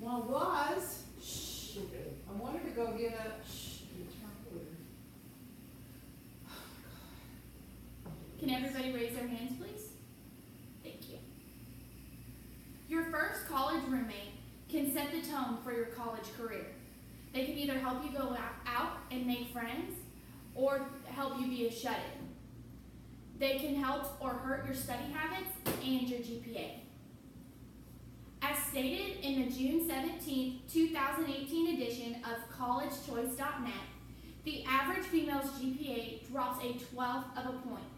Well, it was. Shh. I wanted to go get a. Shh. Can everybody raise their hands, please? Thank you. Your first college roommate can set the tone for your college career. They can either help you go out and make friends or help you be a shut-in. They can help or hurt your study habits and your GPA. As stated in the June 17, 2018 edition of collegechoice.net, the average female's GPA drops a 12th of a point,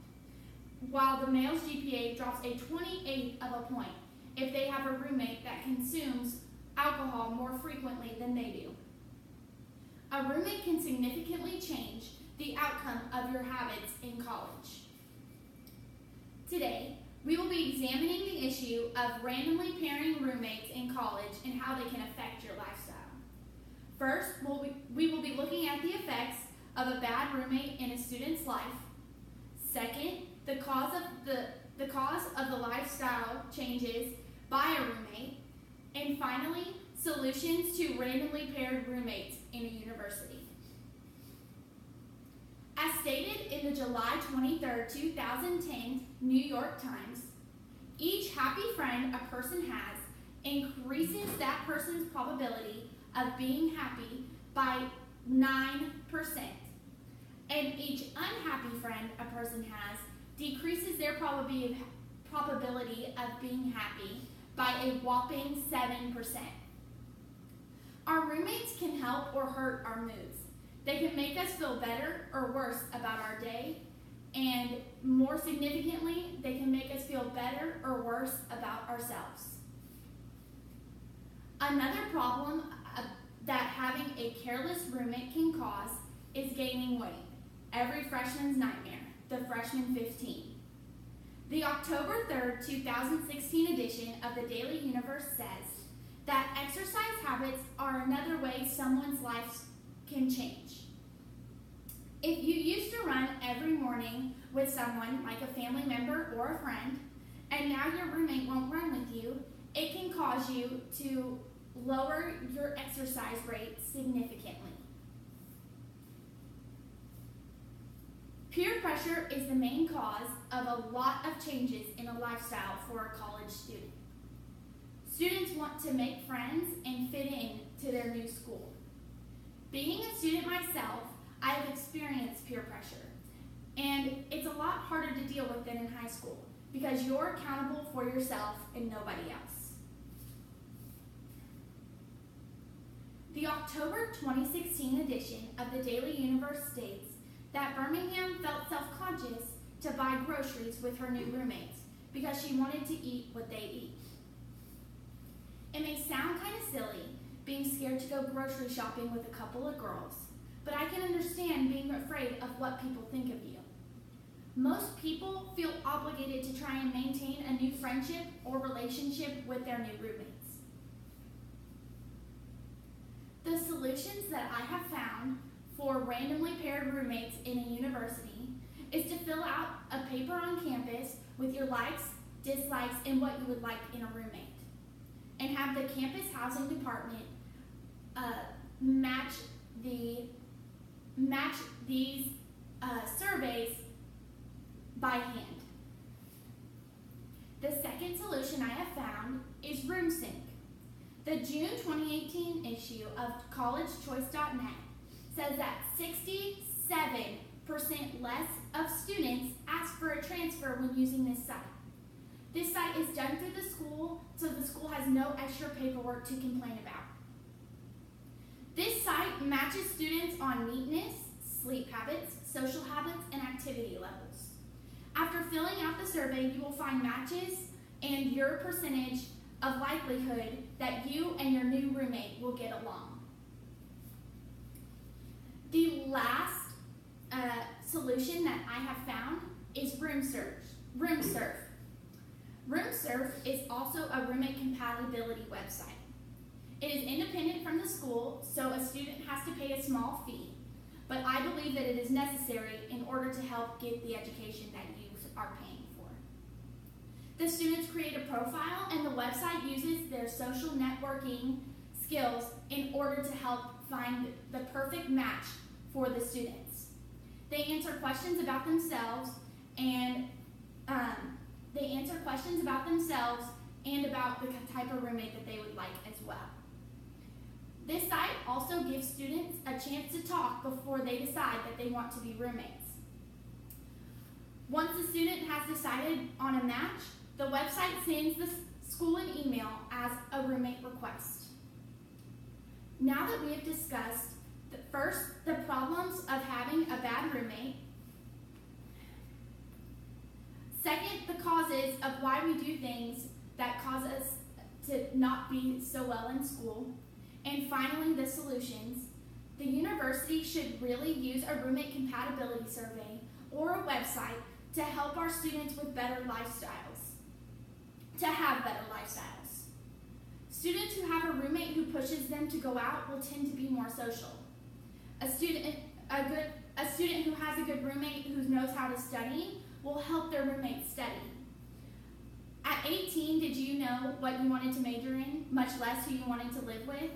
while the male's GPA drops a 28th of a point if they have a roommate that consumes alcohol more frequently than they do. A roommate can significantly change the outcome of your habits in college. Today, we will be examining the issue of randomly pairing roommates in college and how they can affect your lifestyle. First, we will be looking at the effects of a bad roommate in a student's life. Second, the cause of the lifestyle changes by a roommate. And finally, solutions to randomly paired roommates in a university. As stated in the July 23, 2010 New York Times, each happy friend a person has increases that person's probability of being happy by 9%. And each unhappy friend a person has decreases their probability of being happy by a whopping 7%. Our roommates can help or hurt our moods. They can make us feel better or worse about our day, and more significantly, they can make us feel better or worse about ourselves. Another problem that having a careless roommate can cause is gaining weight. Every freshman's nightmare, the freshman 15. The October 3rd, 2016 edition of the Daily Universe says that exercise habits are another way someone's life can change. If you used to run every morning with someone, like a family member or a friend, and now your roommate won't run with you, it can cause you to lower your exercise rate significantly. Peer pressure is the main cause of a lot of changes in a lifestyle for a college student. Students want to make friends and fit in to their new school. Being a student myself, I have experienced peer pressure, and it's a lot harder to deal with than in high school because you're accountable for yourself and nobody else. The October 2016 edition of the Daily Universe states that Birmingham felt self-conscious to buy groceries with her new roommates because she wanted to eat what they eat. It may sound kind of silly being scared to go grocery shopping with a couple of girls, but I can understand being afraid of what people think of you. Most people feel obligated to try and maintain a new friendship or relationship with their new roommates. The solutions that I have found for randomly paired roommates in a university is to fill out a paper on campus with your likes, dislikes, and what you would like in a roommate, and have the campus housing department match these surveys by hand. The second solution I have found is RoomSync. The June 2018 issue of collegechoice.net says that 67% less of students ask for a transfer when using this site. This site is done through the school, so the school has no extra paperwork to complain about. This site matches students on neatness, sleep habits, social habits, and activity levels. After filling out the survey, you will find matches and your percentage of likelihood that you and your new roommate will get along. The last solution that I have found is RoomSurf. RoomSurf is also a roommate compatibility website. It is independent from the school, so a student has to pay a small fee, but I believe that it is necessary in order to help get the education that you are paying for. The students create a profile, and the website uses their social networking skills in order to help find the perfect match for the students. They answer questions about themselves and about the type of roommate that they would like as well. This site also gives students a chance to talk before they decide that they want to be roommates. Once the student has decided on a match, the website sends the school an email as a roommate request. Now that we have discussed the problems of having a bad roommate, second, the causes of why we do things that cause us to not be so well in school, and finally, the solutions, the university should really use a roommate compatibility survey or a website to help our students with better lifestyles, to have better lifestyles. Students who have a roommate who pushes them to go out will tend to be more social. A student who has a good roommate who knows how to study will help their roommate study. At 18, did you know what you wanted to major in, much less who you wanted to live with?